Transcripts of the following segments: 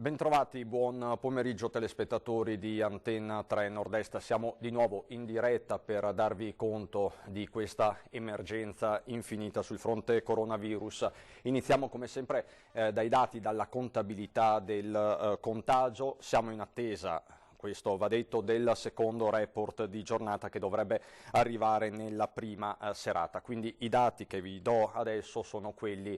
Bentrovati, buon pomeriggio telespettatori di Antenna 3 Nord-Est. Siamo di nuovo in diretta per darvi conto di questa emergenza infinita sul fronte coronavirus. Iniziamo come sempre dai dati, dalla contabilità del contagio. Siamo in attesa, questo va detto, del secondo report di giornata che dovrebbe arrivare nella prima serata. Quindi i dati che vi do adesso sono quelli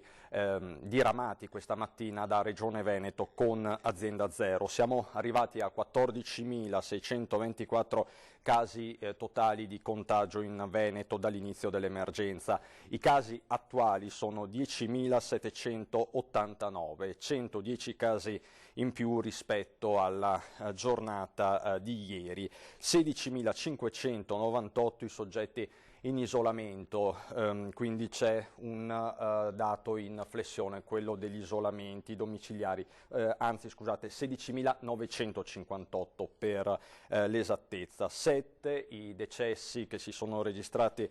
diramati questa mattina da Regione Veneto con Azienda Zero. Siamo arrivati a 14.624 casi totali di contagio in Veneto dall'inizio dell'emergenza. I casi attuali sono 10.789, 110 casi in più rispetto alla giornata di ieri, 16.598 i soggetti in isolamento, quindi c'è un dato in flessione, quello degli isolamenti domiciliari, anzi scusate, 16.958 per l'esattezza. 7 i decessi che si sono registrati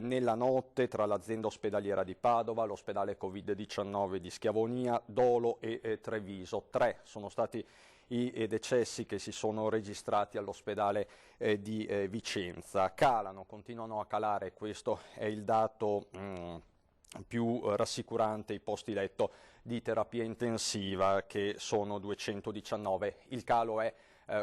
nella notte tra l'azienda ospedaliera di Padova, l'ospedale Covid-19 di Schiavonia, Dolo e Treviso. 3 sono stati i decessi che si sono registrati all'ospedale di Vicenza. Continuano a calare, questo è il dato più rassicurante, i posti letto di terapia intensiva, che sono 219. Il calo è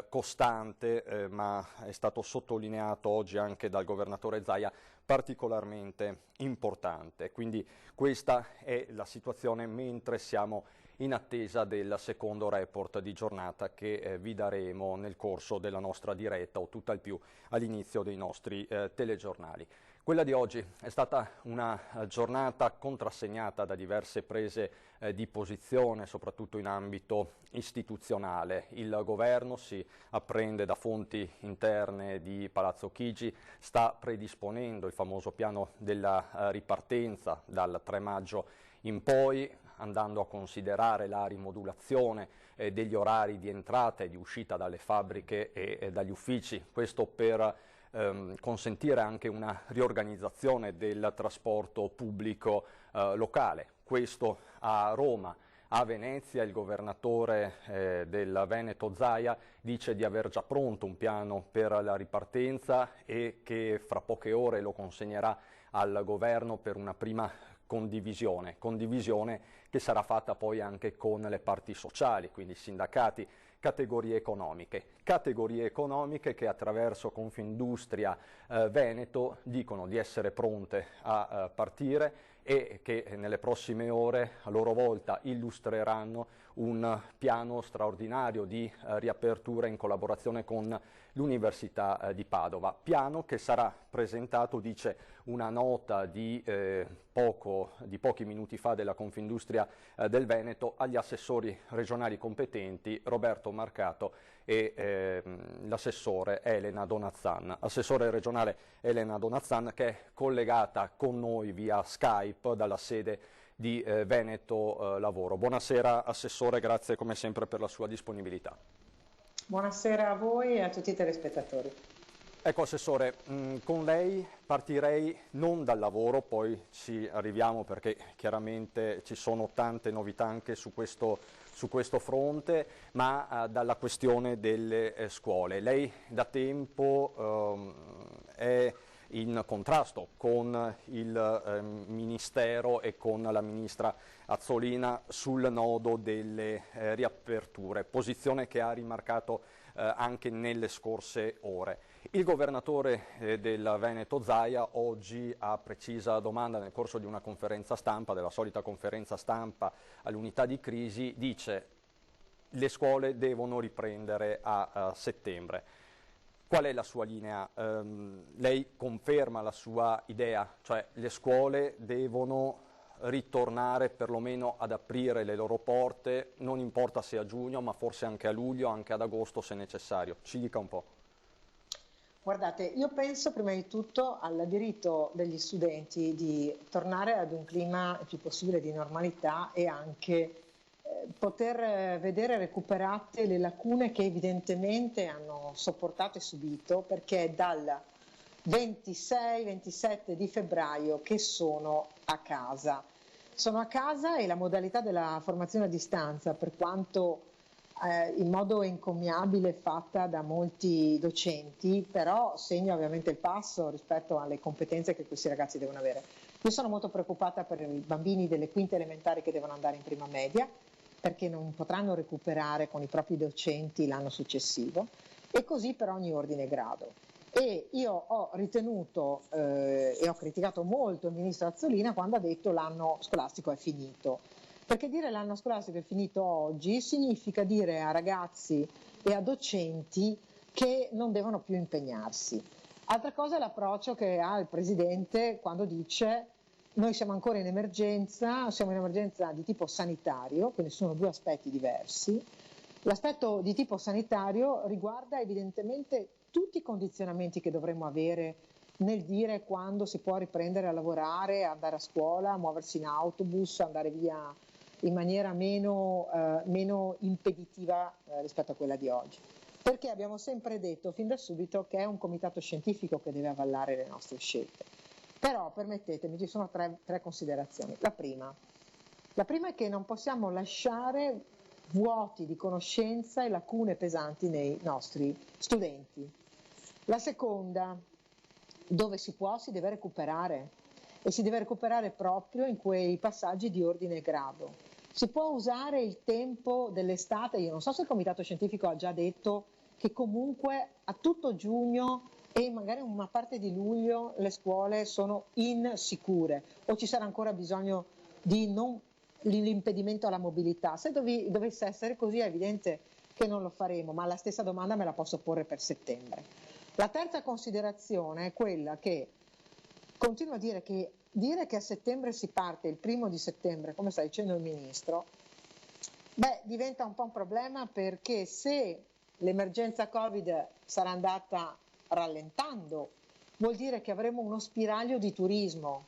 costante, ma è stato sottolineato oggi anche dal governatore Zaia, particolarmente importante. Quindi questa è la situazione mentre siamo in attesa del secondo report di giornata che vi daremo nel corso della nostra diretta o tutt'al più all'inizio dei nostri telegiornali. Quella di oggi è stata una giornata contrassegnata da diverse prese di posizione, soprattutto in ambito istituzionale. Il governo, si apprende da fonti interne di Palazzo Chigi, sta predisponendo il famoso piano della ripartenza dal 3 maggio in poi, andando a considerare la rimodulazione degli orari di entrata e di uscita dalle fabbriche e dagli uffici, questo per consentire anche una riorganizzazione del trasporto pubblico locale. Questo a Roma. A Venezia il governatore del Veneto Zaia dice di aver già pronto un piano per la ripartenza e che fra poche ore lo consegnerà al governo per una prima condivisione che sarà fatta poi anche con le parti sociali, quindi sindacati, categorie economiche che attraverso Confindustria Veneto dicono di essere pronte a partire e che nelle prossime ore a loro volta illustreranno un piano straordinario di riapertura in collaborazione con l'Università di Padova. Piano che sarà presentato, dice una nota di pochi minuti fa della Confindustria del Veneto, agli assessori regionali competenti Roberto Marcato e l'assessore Elena Donazzan. Assessore regionale Elena Donazzan, che è collegata con noi via Skype dalla sede di Veneto Lavoro. Buonasera Assessore, grazie come sempre per la sua disponibilità. Buonasera a voi e a tutti i telespettatori. Ecco Assessore, con lei partirei non dal lavoro, poi ci arriviamo perché chiaramente ci sono tante novità anche su questo fronte, ma dalla questione delle scuole. Lei da tempo è in contrasto con il Ministero e con la Ministra Azzolina sul nodo delle riaperture, posizione che ha rimarcato anche nelle scorse ore. Il governatore del Veneto Zaia oggi, a precisa domanda nel corso di una conferenza stampa, della solita conferenza stampa all'unità di crisi, dice: le scuole devono riprendere a settembre. Qual è la sua linea? Lei conferma la sua idea, cioè le scuole devono ritornare perlomeno ad aprire le loro porte, non importa se a giugno, ma forse anche a luglio, anche ad agosto se necessario. Ci dica un po'. Guardate, io penso prima di tutto al diritto degli studenti di tornare ad un clima il più possibile di normalità e anche poter vedere recuperate le lacune che evidentemente hanno sopportato e subito, perché è dal 26-27 di febbraio che sono a casa. Sono a casa e la modalità della formazione a distanza, per quanto in modo encomiabile fatta da molti docenti, però segna ovviamente il passo rispetto alle competenze che questi ragazzi devono avere. Io sono molto preoccupata per i bambini delle quinte elementari che devono andare in prima media, perché non potranno recuperare con i propri docenti l'anno successivo, e così per ogni ordine e grado. E io ho ritenuto e ho criticato molto il ministro Azzolina quando ha detto l'anno scolastico è finito, perché dire l'anno scolastico è finito oggi significa dire a ragazzi e a docenti che non devono più impegnarsi. Altra cosa è l'approccio che ha il Presidente quando dice noi siamo ancora in emergenza, siamo in emergenza di tipo sanitario, quindi sono due aspetti diversi. L'aspetto di tipo sanitario riguarda evidentemente tutti i condizionamenti che dovremmo avere nel dire quando si può riprendere a lavorare, andare a scuola, muoversi in autobus, andare via in maniera meno impeditiva rispetto a quella di oggi. Perché abbiamo sempre detto fin da subito che è un comitato scientifico che deve avvallare le nostre scelte. Però permettetemi, ci sono tre considerazioni. La prima è che non possiamo lasciare vuoti di conoscenza e lacune pesanti nei nostri studenti. La seconda, dove si può si deve recuperare, e si deve recuperare proprio in quei passaggi di ordine e grado. Si può usare il tempo dell'estate, io non so se il comitato scientifico ha già detto che comunque a tutto giugno e magari una parte di luglio le scuole sono insicure, o ci sarà ancora bisogno di l'impedimento alla mobilità. Se dovesse essere così è evidente che non lo faremo, ma la stessa domanda me la posso porre per settembre. La terza considerazione è quella che continuo a dire che a settembre si parte, il 1° di settembre, come sta dicendo il Ministro, diventa un po' un problema, perché se l'emergenza Covid sarà andata rallentando, vuol dire che avremo uno spiraglio di turismo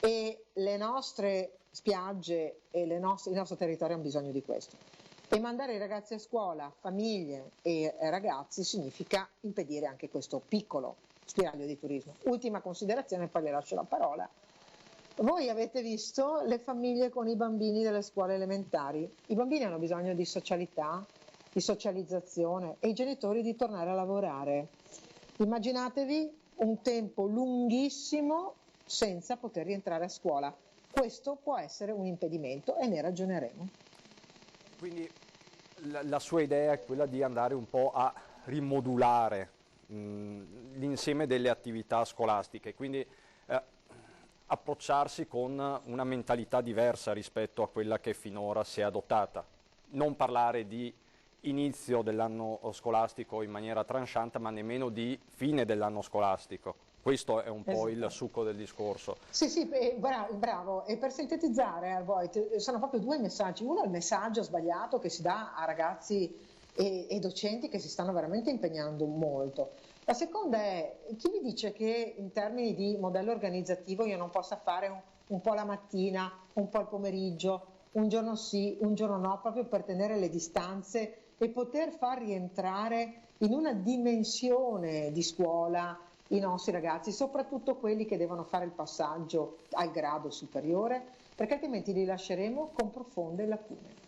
e le nostre spiagge e il nostro territorio hanno bisogno di questo. E mandare i ragazzi a scuola, famiglie e ragazzi, significa impedire anche questo piccolo spiraglio di turismo. Ultima considerazione, poi le lascio la parola. Voi avete visto le famiglie con i bambini delle scuole elementari. I bambini hanno bisogno di socialità, di socializzazione, e i genitori di tornare a lavorare. Immaginatevi un tempo lunghissimo senza poter rientrare a scuola. Questo può essere un impedimento e ne ragioneremo. Quindi la sua idea è quella di andare un po' a rimodulare l'insieme delle attività scolastiche, quindi approcciarsi con una mentalità diversa rispetto a quella che finora si è adottata. Non parlare di inizio dell'anno scolastico in maniera tranchante, ma nemmeno di fine dell'anno scolastico. Questo è un po' il succo del discorso. Sì, bravo. E per sintetizzare, Voit, sono proprio due messaggi. Uno è il messaggio sbagliato che si dà a ragazzi e docenti che si stanno veramente impegnando molto. La seconda è chi mi dice che in termini di modello organizzativo io non possa fare un po' la mattina, un po' il pomeriggio, un giorno sì, un giorno no, proprio per tenere le distanze e poter far rientrare in una dimensione di scuola i nostri ragazzi, soprattutto quelli che devono fare il passaggio al grado superiore, perché altrimenti li lasceremo con profonde lacune.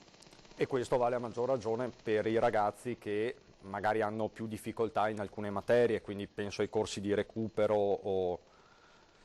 E questo vale a maggior ragione per i ragazzi che magari hanno più difficoltà in alcune materie, quindi penso ai corsi di recupero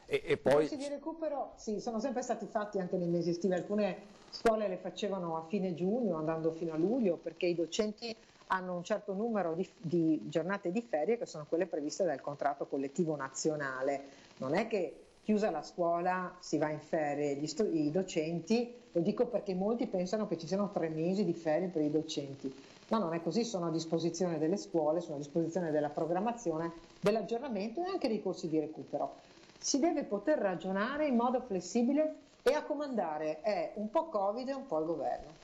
e poi... I corsi di recupero sì, sono sempre stati fatti anche nei mesi estivi, alcune scuole le facevano a fine giugno andando fino a luglio, perché i docenti hanno un certo numero di giornate di ferie che sono quelle previste dal contratto collettivo nazionale. Non è che chiusa la scuola si va in ferie, i docenti, lo dico perché molti pensano che ci siano 3 mesi di ferie per i docenti. No, non è così, sono a disposizione delle scuole, sono a disposizione della programmazione, dell'aggiornamento e anche dei corsi di recupero. Si deve poter ragionare in modo flessibile e a comandare è un po' Covid e un po' il governo.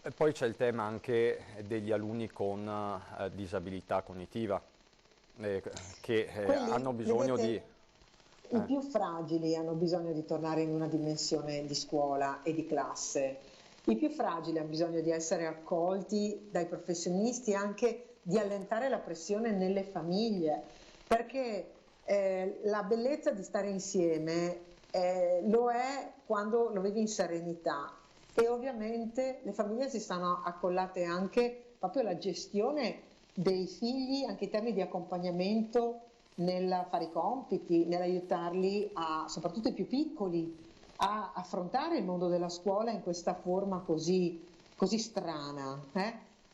E poi c'è il tema anche degli alunni con disabilità cognitiva, che hanno bisogno vedete, di... I più fragili hanno bisogno di tornare in una dimensione di scuola e di classe. I più fragili hanno bisogno di essere accolti dai professionisti e anche di allentare la pressione nelle famiglie, perché la bellezza di stare insieme lo è quando lo vivi in serenità. e ovviamente le famiglie si stanno accollate anche proprio alla gestione dei figli, anche in termini di accompagnamento nel fare i compiti, nell'aiutarli, soprattutto i più piccoli, a affrontare il mondo della scuola in questa forma così strana.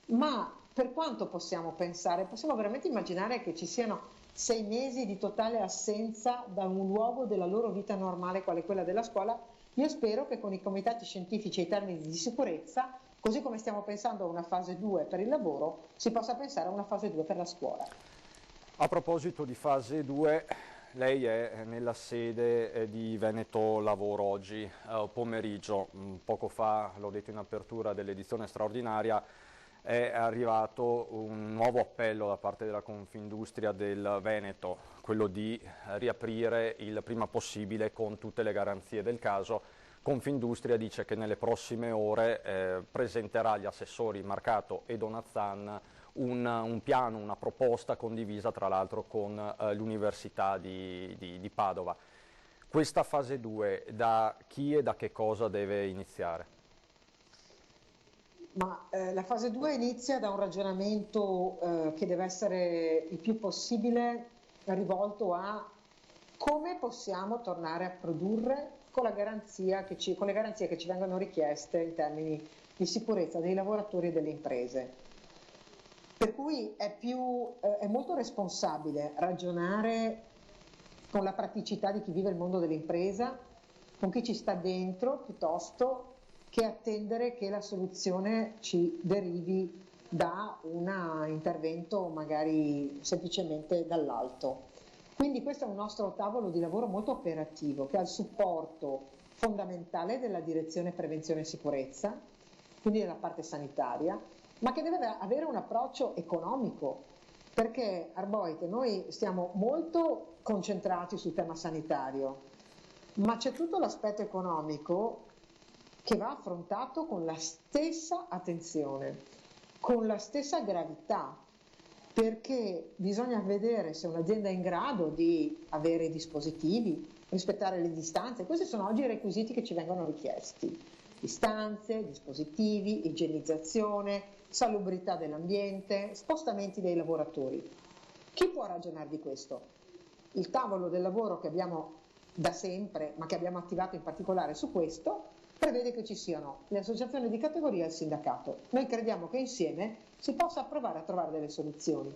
Ma per quanto possiamo pensare, possiamo veramente immaginare che ci siano 6 mesi di totale assenza da un luogo della loro vita normale, quale quella della scuola? Io spero che con i comitati scientifici e i termini di sicurezza, così come stiamo pensando a una fase 2 per il lavoro, si possa pensare a una fase 2 per la scuola. A proposito di fase 2, lei è nella sede di Veneto Lavoro oggi pomeriggio. Poco fa, l'ho detto in apertura dell'edizione straordinaria, è arrivato un nuovo appello da parte della Confindustria del Veneto, quello di riaprire il prima possibile con tutte le garanzie del caso. Confindustria dice che nelle prossime ore presenterà agli assessori Marcato e Donazzan un piano, una proposta condivisa tra l'altro con l'Università di Padova. Questa fase 2 da chi e da che cosa deve iniziare? Ma la fase 2 inizia da un ragionamento che deve essere il più possibile rivolto a come possiamo tornare a produrre con le garanzie che ci vengono richieste in termini di sicurezza dei lavoratori e delle imprese. Per cui è molto responsabile ragionare con la praticità di chi vive il mondo dell'impresa, con chi ci sta dentro, piuttosto che attendere che la soluzione ci derivi da un intervento magari semplicemente dall'alto. Quindi questo è un nostro tavolo di lavoro molto operativo che ha il supporto fondamentale della direzione prevenzione e sicurezza, quindi della parte sanitaria, ma che deve avere un approccio economico, perché Arboite, noi stiamo molto concentrati sul tema sanitario, ma c'è tutto l'aspetto economico che va affrontato con la stessa attenzione, con la stessa gravità, perché bisogna vedere se un'azienda è in grado di avere i dispositivi, rispettare le distanze. Questi sono oggi i requisiti che ci vengono richiesti: distanze, dispositivi, igienizzazione, salubrità dell'ambiente, spostamenti dei lavoratori. Chi può ragionare di questo? Il tavolo del lavoro che abbiamo da sempre, ma che abbiamo attivato in particolare su questo, prevede che ci siano le associazioni di categoria e il sindacato. Noi crediamo che insieme si possa provare a trovare delle soluzioni.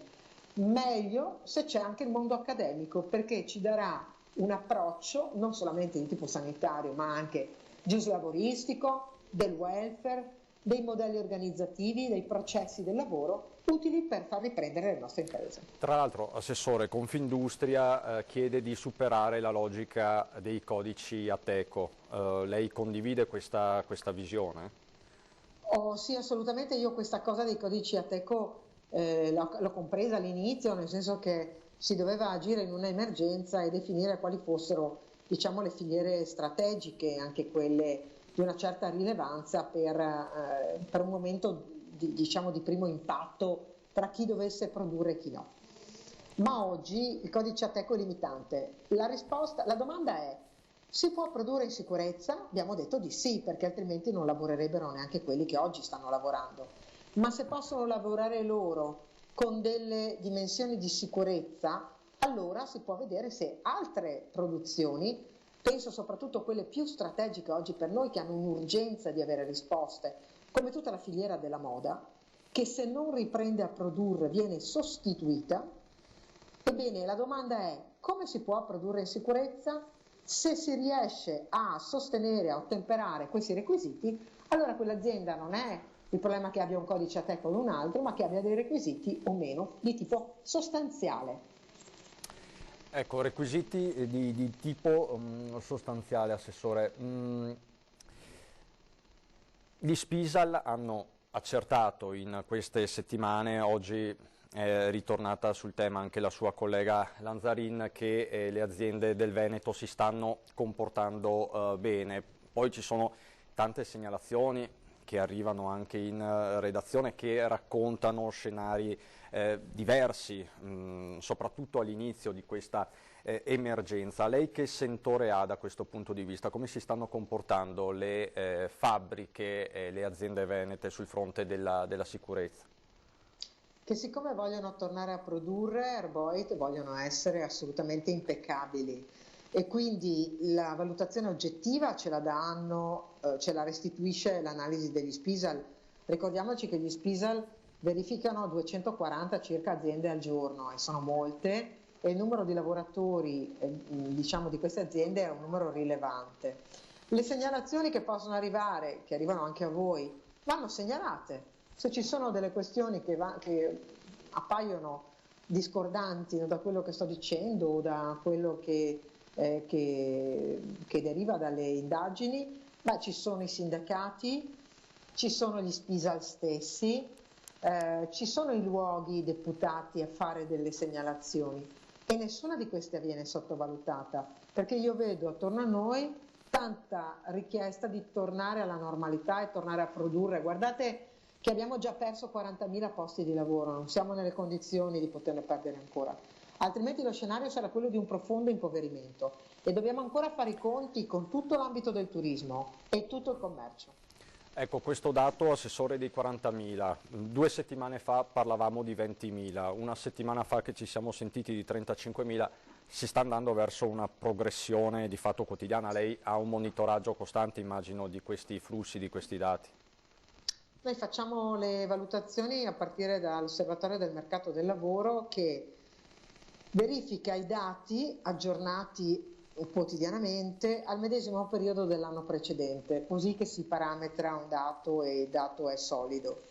Meglio se c'è anche il mondo accademico, perché ci darà un approccio non solamente di tipo sanitario, ma anche giuslavoristico, del welfare, dei modelli organizzativi, dei processi del lavoro utili per far riprendere le nostre imprese. Tra l'altro, Assessore, Confindustria chiede di superare la logica dei codici Ateco. Lei condivide questa visione? Sì, assolutamente. Io questa cosa dei codici Ateco l'ho compresa all'inizio, nel senso che si doveva agire in un'emergenza e definire quali fossero, diciamo, le filiere strategiche, anche quelle di una certa rilevanza per un momento diciamo, di primo impatto tra chi dovesse produrre e chi no. Ma oggi il codice Ateco è limitante. La domanda è: si può produrre in sicurezza? Abbiamo detto di sì, perché altrimenti non lavorerebbero neanche quelli che oggi stanno lavorando. Ma se possono lavorare loro con delle dimensioni di sicurezza, allora si può vedere se altre produzioni, penso soprattutto a quelle più strategiche oggi per noi, che hanno un'urgenza di avere risposte, come tutta la filiera della moda, che se non riprende a produrre viene sostituita. Ebbene, la domanda è: come si può produrre in sicurezza? Se si riesce a sostenere, a ottemperare questi requisiti, allora quell'azienda non è il problema che abbia un codice Ateco o un altro, ma che abbia dei requisiti o meno di tipo sostanziale. Ecco, requisiti di tipo sostanziale, Assessore. Gli Spisal hanno accertato in queste settimane, oggi è ritornata sul tema anche la sua collega Lanzarin, che le aziende del Veneto si stanno comportando bene. Poi ci sono tante segnalazioni che arrivano anche in redazione, che raccontano scenari diversi, soprattutto all'inizio di questa emergenza. Lei che sentore ha da questo punto di vista? Come si stanno comportando le fabbriche e le aziende venete sul fronte della sicurezza? Che siccome vogliono tornare a produrre, Herboit vogliono essere assolutamente impeccabili e quindi la valutazione oggettiva ce la danno, ce la restituisce l'analisi degli Spisal. Ricordiamoci che gli Spisal verificano 240 circa aziende al giorno e sono molte e il numero di lavoratori diciamo di queste aziende è un numero rilevante. Le segnalazioni che possono arrivare, che arrivano anche a voi, vanno segnalate. Se ci sono delle questioni che appaiono discordanti da quello che sto dicendo o da quello che deriva dalle indagini, ci sono i sindacati, ci sono gli Spisal stessi, ci sono i luoghi deputati a fare delle segnalazioni e nessuna di queste viene sottovalutata, perché io vedo attorno a noi tanta richiesta di tornare alla normalità e tornare a produrre. Guardate che abbiamo già perso 40.000 posti di lavoro, non siamo nelle condizioni di poterne perdere ancora, altrimenti lo scenario sarà quello di un profondo impoverimento e dobbiamo ancora fare i conti con tutto l'ambito del turismo e tutto il commercio. Ecco, questo dato, Assessore, dei 40.000, 2 settimane fa parlavamo di 20.000, una settimana fa che ci siamo sentiti di 35.000, si sta andando verso una progressione di fatto quotidiana. Lei ha un monitoraggio costante, immagino, di questi flussi, di questi dati? Noi facciamo le valutazioni a partire dall'Osservatorio del Mercato del Lavoro che verifica i dati aggiornati quotidianamente al medesimo periodo dell'anno precedente, così che si parametra un dato e il dato è solido.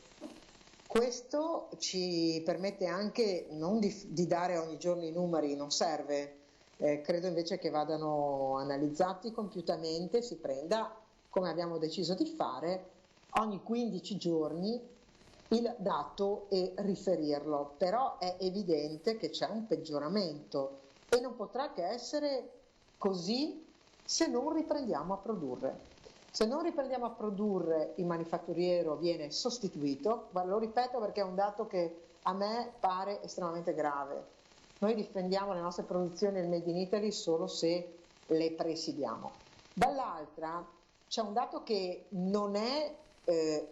Questo ci permette anche non di dare ogni giorno i numeri, non serve, credo invece che vadano analizzati compiutamente, si prenda, come abbiamo deciso di fare, ogni 15 giorni il dato e riferirlo, però è evidente che c'è un peggioramento e non potrà che essere così se non riprendiamo a produrre. Se non riprendiamo a produrre, il manifatturiero viene sostituito, lo ripeto perché è un dato che a me pare estremamente grave. Noi difendiamo le nostre produzioni il Made in Italy solo se le presidiamo. Dall'altra c'è un dato che non è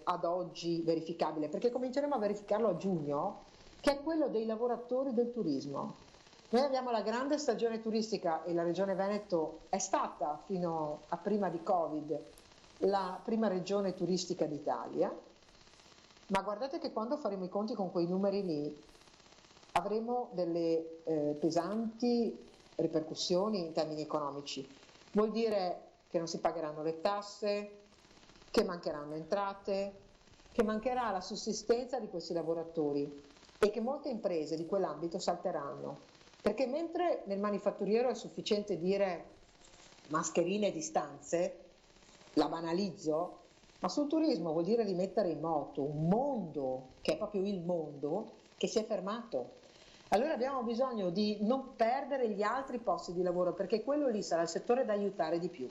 ad oggi verificabile, perché cominceremo a verificarlo a giugno, che è quello dei lavoratori del turismo. Noi abbiamo la grande stagione turistica e la Regione Veneto è stata fino a prima di Covid la prima regione turistica d'Italia, ma guardate che quando faremo i conti con quei numeri lì avremo delle pesanti ripercussioni in termini economici. Vuol dire che non si pagheranno le tasse, che mancheranno entrate, che mancherà la sussistenza di questi lavoratori e che molte imprese di quell'ambito salteranno. Perché mentre nel manifatturiero è sufficiente dire mascherine e distanze, la banalizzo, ma sul turismo vuol dire rimettere in moto un mondo, che è proprio il mondo, che si è fermato. Allora abbiamo bisogno di non perdere gli altri posti di lavoro, perché quello lì sarà il settore da aiutare di più.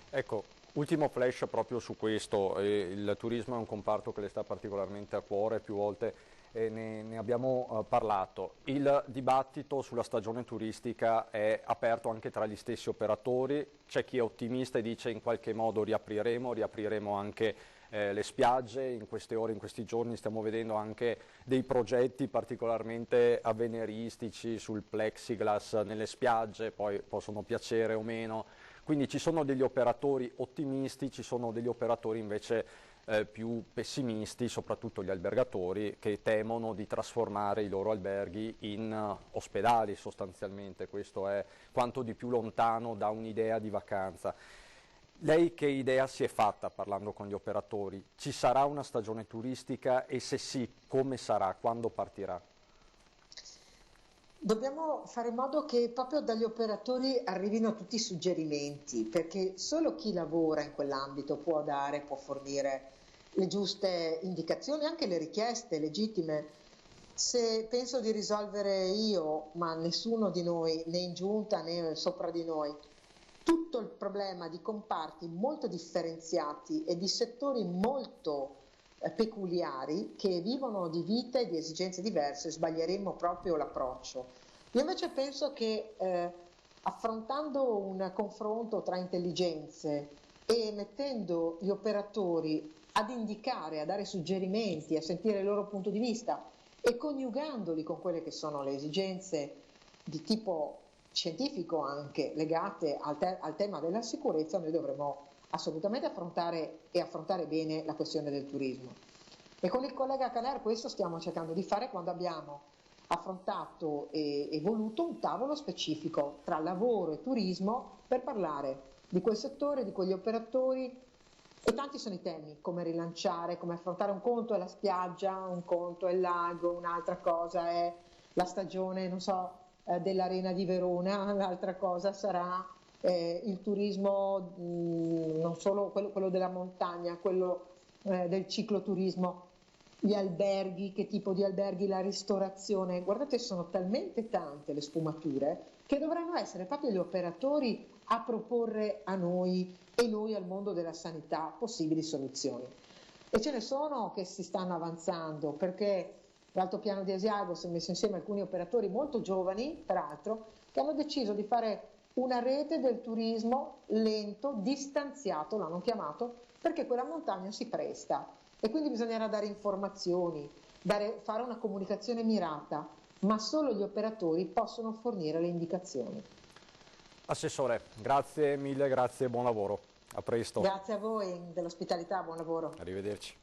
Ecco, ultimo flash proprio su questo, il turismo è un comparto che le sta particolarmente a cuore, più volte ne abbiamo parlato. Il dibattito sulla stagione turistica è aperto anche tra gli stessi operatori, c'è chi è ottimista e dice in qualche modo riapriremo anche le spiagge. In queste ore, in questi giorni stiamo vedendo anche dei progetti particolarmente avveniristici sul plexiglass nelle spiagge, poi possono piacere o meno. Quindi ci sono degli operatori ottimisti, ci sono degli operatori invece più pessimisti, soprattutto gli albergatori, che temono di trasformare i loro alberghi in ospedali sostanzialmente. Questo è quanto di più lontano da un'idea di vacanza. Lei che idea si è fatta parlando con gli operatori? Ci sarà una stagione turistica e se sì, come sarà? Quando partirà? Dobbiamo fare in modo che proprio dagli operatori arrivino tutti i suggerimenti, perché solo chi lavora in quell'ambito può fornire le giuste indicazioni, anche le richieste legittime. Se penso di risolvere io, ma nessuno di noi, né in giunta né sopra di noi, tutto il problema di comparti molto differenziati e di settori molto peculiari che vivono di vite e di esigenze diverse, sbaglieremmo proprio l'approccio. Io invece penso che affrontando un confronto tra intelligenze e mettendo gli operatori ad indicare, a dare suggerimenti, a sentire il loro punto di vista e coniugandoli con quelle che sono le esigenze di tipo scientifico anche legate al tema della sicurezza, noi dovremo assolutamente affrontare bene la questione del turismo. E con il collega Caner questo stiamo cercando di fare quando abbiamo affrontato e voluto un tavolo specifico tra lavoro e turismo per parlare di quel settore, di quegli operatori, e tanti sono i temi, come rilanciare, come affrontare. Un conto è la spiaggia, un conto è il lago, un'altra cosa è la stagione, non so, dell'Arena di Verona, l'altra cosa sarà il turismo, non solo quello della montagna, quello del cicloturismo, gli alberghi, che tipo di alberghi, la ristorazione. Guardate, sono talmente tante le sfumature che dovranno essere proprio gli operatori a proporre a noi e noi al mondo della sanità possibili soluzioni. E ce ne sono che si stanno avanzando, perché l'altopiano di Asiago si è messo insieme alcuni operatori molto giovani, peraltro, che hanno deciso di fare una rete del turismo lento, distanziato, l'hanno chiamato, perché quella montagna si presta e quindi bisognerà dare informazioni, fare una comunicazione mirata, ma solo gli operatori possono fornire le indicazioni. Assessore, grazie mille, grazie e buon lavoro. A presto. Grazie a voi dell'ospitalità, buon lavoro. Arrivederci.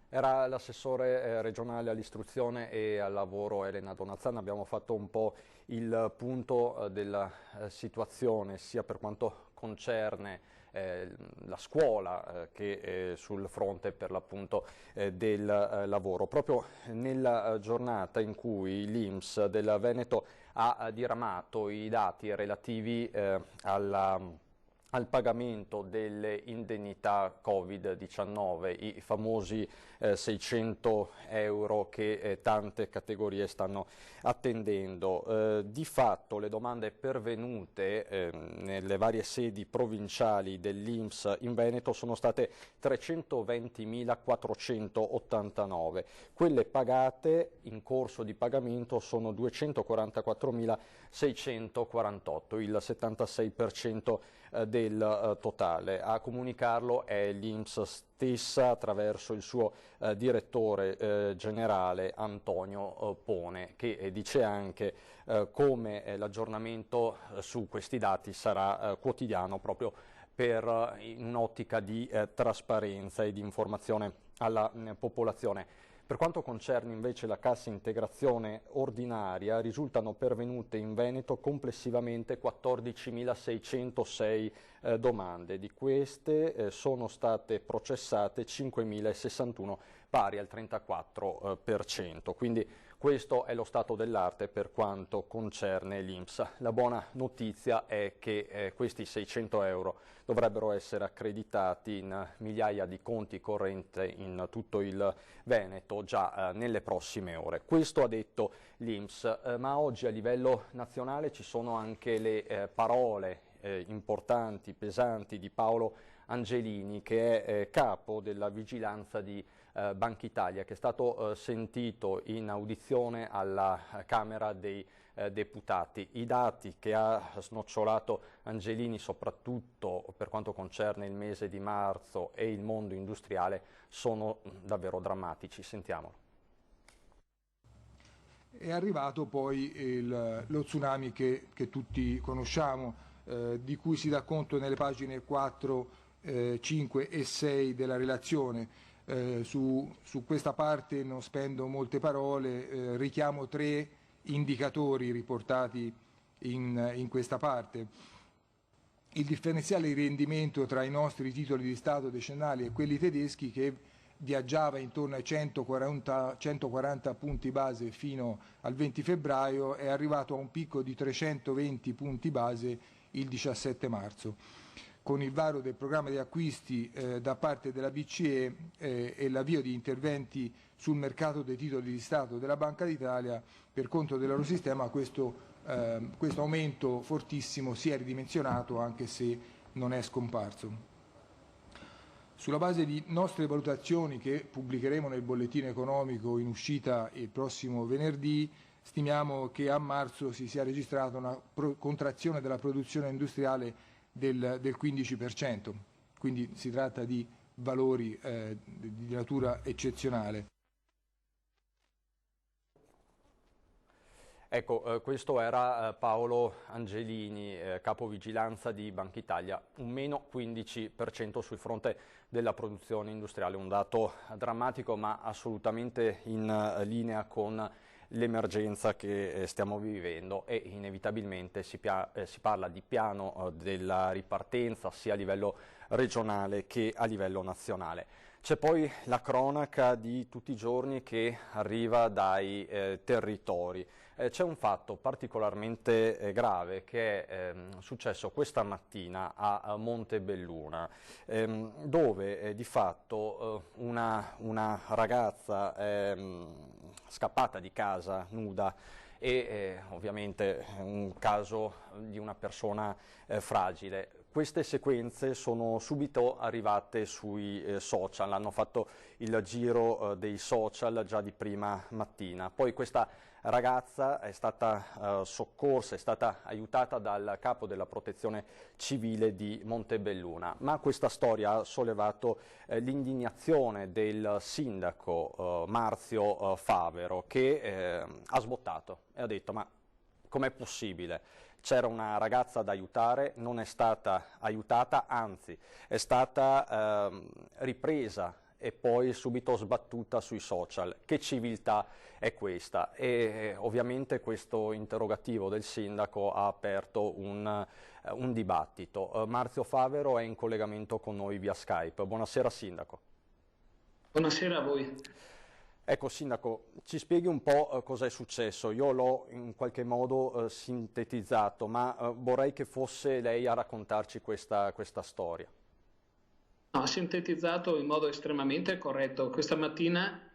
Era l'assessore regionale all'istruzione e al lavoro Elena Donazzana. Abbiamo fatto un po' il punto della situazione sia per quanto concerne la scuola che sul fronte per l'appunto del lavoro. Proprio nella giornata in cui l'INPS del Veneto ha diramato i dati relativi al pagamento delle indennità Covid-19, i famosi 600 euro che tante categorie stanno attendendo. Di fatto le domande pervenute nelle varie sedi provinciali dell'INPS in Veneto sono state 320.489, quelle pagate in corso di pagamento sono 244.648, il 76% del totale. A comunicarlo è l'INPS stessa attraverso il suo direttore generale Antonio Pone, che dice anche come l'aggiornamento su questi dati sarà quotidiano proprio per in un'ottica di trasparenza e di informazione alla popolazione. Per quanto concerne invece la cassa integrazione ordinaria, risultano pervenute in Veneto complessivamente 14.606 domande. Di queste sono state processate 5.061, pari al 34%. Quindi questo è lo stato dell'arte per quanto concerne l'INPS. La buona notizia è che questi 600 euro dovrebbero essere accreditati in migliaia di conti correnti in tutto il Veneto già nelle prossime ore. Questo ha detto l'INPS, ma oggi a livello nazionale ci sono anche le parole importanti, pesanti di Paolo Angelini, che è capo della vigilanza di Banca Italia, che è stato sentito in audizione alla Camera dei Deputati. I dati che ha snocciolato Angelini, soprattutto per quanto concerne il mese di marzo e il mondo industriale, sono davvero drammatici. Sentiamolo. È arrivato poi lo tsunami che tutti conosciamo, di cui si dà conto nelle pagine 4, 5 e 6 della relazione. Su questa parte non spendo molte parole, richiamo 3 indicatori riportati in questa parte. Il differenziale di rendimento tra i nostri titoli di Stato decennali e quelli tedeschi, che viaggiava intorno ai 140 punti base fino al 20 febbraio, è arrivato a un picco di 320 punti base il 17 marzo. Con il varo del programma di acquisti da parte della BCE e l'avvio di interventi sul mercato dei titoli di Stato della Banca d'Italia per conto dell'Eurosistema, questo aumento fortissimo si è ridimensionato, anche se non è scomparso. Sulla base di nostre valutazioni che pubblicheremo nel bollettino economico in uscita il prossimo venerdì, stimiamo che a marzo si sia registrata una contrazione della produzione industriale del 15%, quindi si tratta di valori di natura eccezionale. Ecco, questo era Paolo Angelini, capovigilanza di Banca Italia, un meno 15% sul fronte della produzione industriale, un dato drammatico ma assolutamente in linea con l'emergenza che stiamo vivendo, e inevitabilmente si parla di piano della ripartenza sia a livello regionale che a livello nazionale. C'è poi la cronaca di tutti i giorni che arriva dai territori. C'è un fatto particolarmente grave che è successo questa mattina a Montebelluna, dove di fatto una ragazza è scappata di casa nuda, e ovviamente un caso di una persona fragile. Queste sequenze sono subito arrivate sui social, hanno fatto il giro dei social già di prima mattina. Poi questa ragazza è stata soccorsa, è stata aiutata dal capo della Protezione Civile di Montebelluna, ma questa storia ha sollevato l'indignazione del sindaco Marzio Favero, che ha sbottato e ha detto: ma com'è possibile? C'era una ragazza da aiutare, non è stata aiutata, anzi è stata ripresa e poi subito sbattuta sui social. Che civiltà è questa? E ovviamente questo interrogativo del sindaco ha aperto un dibattito. Marzio Favero è in collegamento con noi via Skype. Buonasera sindaco. Buonasera a voi. Ecco sindaco, ci spieghi un po' cosa è successo. Io l'ho in qualche modo sintetizzato, ma vorrei che fosse lei a raccontarci questa storia. Ha sintetizzato in modo estremamente corretto. Questa mattina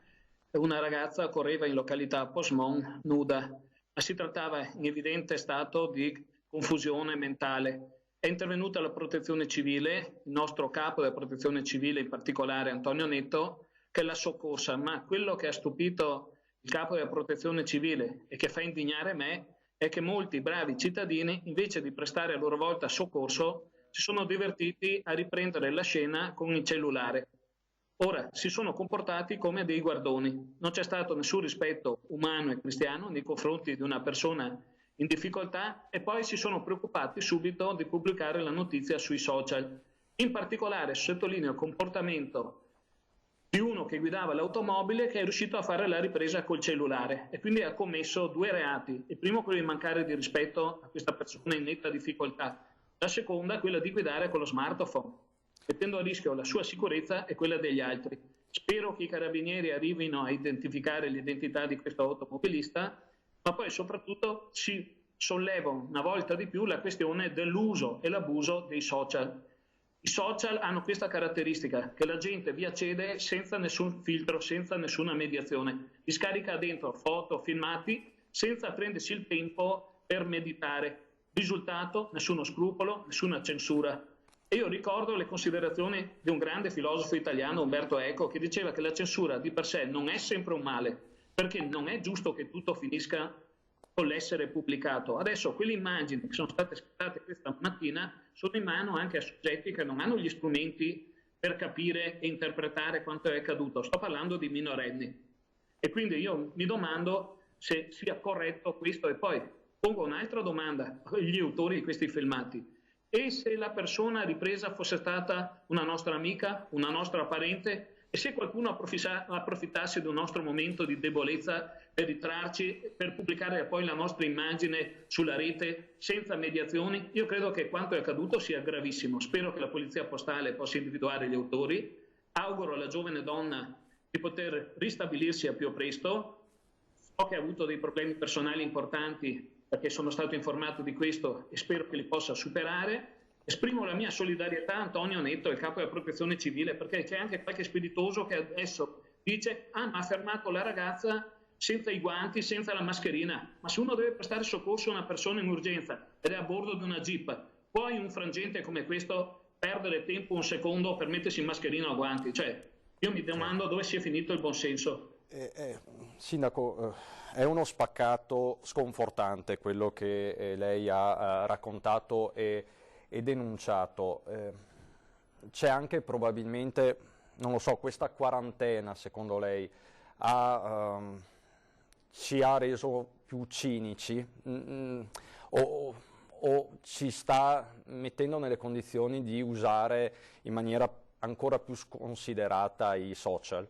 una ragazza correva in località Posmon nuda, ma si trattava in evidente stato di confusione mentale. È intervenuta la Protezione Civile, il nostro capo della Protezione Civile, in particolare Antonio Netto, che l'ha soccorsa, ma quello che ha stupito il capo della Protezione Civile e che fa indignare me è che molti bravi cittadini, invece di prestare a loro volta soccorso, si sono divertiti a riprendere la scena con il cellulare. Ora, si sono comportati come dei guardoni. Non c'è stato nessun rispetto umano e cristiano nei confronti di una persona in difficoltà, e poi si sono preoccupati subito di pubblicare la notizia sui social. In particolare sottolineo il comportamento di uno che guidava l'automobile, che è riuscito a fare la ripresa col cellulare e quindi ha commesso due reati. Il primo, quello di mancare di rispetto a questa persona in netta difficoltà. La seconda, quella di guidare con lo smartphone, mettendo a rischio la sua sicurezza e quella degli altri. Spero che i carabinieri arrivino a identificare l'identità di questo automobilista, ma poi soprattutto si solleva una volta di più la questione dell'uso e l'abuso dei social. I social hanno questa caratteristica, che la gente vi accede senza nessun filtro, senza nessuna mediazione. Vi scarica dentro foto, filmati, senza prendersi il tempo per meditare. Risultato, nessuno scrupolo, nessuna censura. E io ricordo le considerazioni di un grande filosofo italiano, Umberto Eco, che diceva che la censura di per sé non è sempre un male, perché non è giusto che tutto finisca con l'essere pubblicato. Adesso quelle immagini che sono state scattate questa mattina sono in mano anche a soggetti che non hanno gli strumenti per capire e interpretare quanto è accaduto. Sto parlando di minorenni. E quindi io mi domando se sia corretto questo, e poi pongo un'altra domanda agli autori di questi filmati. E se la persona ripresa fosse stata una nostra amica, una nostra parente, e se qualcuno approfittasse di un nostro momento di debolezza per ritrarci, per pubblicare poi la nostra immagine sulla rete senza mediazioni? Io credo che quanto è accaduto sia gravissimo. Spero che la polizia postale possa individuare gli autori. Auguro alla giovane donna di poter ristabilirsi al più presto. So che ha avuto dei problemi personali importanti, perché sono stato informato di questo, e spero che li possa superare. Esprimo la mia solidarietà a Antonio Netto, il capo della Protezione Civile, perché c'è anche qualche spiritoso che adesso dice: ah, ma ha fermato la ragazza senza i guanti, senza la mascherina. Ma se uno deve prestare soccorso a una persona in urgenza ed è a bordo di una jeep, poi in un frangente come questo perdere tempo un secondo per mettersi in mascherina o guanti. Cioè, io mi domando dove sia finito il buonsenso. Sindaco, è uno spaccato sconfortante quello che lei ha raccontato e denunciato. C'è anche probabilmente, non lo so, questa quarantena secondo lei ci ha reso più cinici o ci sta mettendo nelle condizioni di usare in maniera ancora più sconsiderata i social?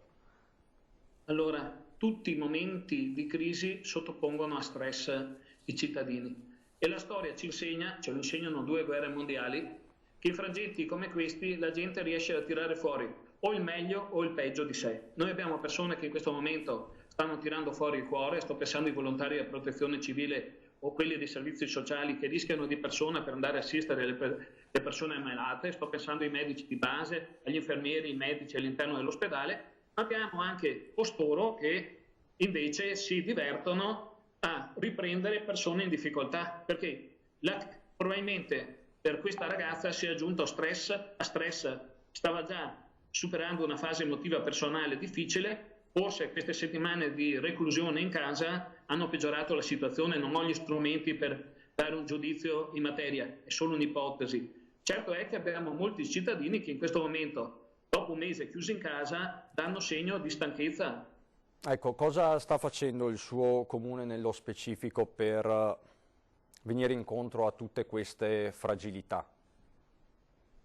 Allora, tutti i momenti di crisi sottopongono a stress i cittadini e la storia ci insegna, ce lo insegnano 2 guerre mondiali, che in frangenti come questi la gente riesce a tirare fuori o il meglio o il peggio di sé. Noi abbiamo persone che in questo momento stanno tirando fuori il cuore, sto pensando ai volontari della protezione civile o quelli dei servizi sociali che rischiano di persona per andare a assistere le persone ammalate, sto pensando ai medici di base, agli infermieri, ai medici all'interno dell'ospedale. Abbiamo anche costoro che invece si divertono a riprendere persone in difficoltà, perché probabilmente per questa ragazza si è aggiunto stress a stress, stava già superando una fase emotiva personale difficile, forse queste settimane di reclusione in casa hanno peggiorato la situazione, non ho gli strumenti per dare un giudizio in materia, è solo un'ipotesi. Certo è che abbiamo molti cittadini che in questo momento, dopo un mese chiusi in casa, danno segno di stanchezza. Ecco, cosa sta facendo il suo comune nello specifico per venire incontro a tutte queste fragilità?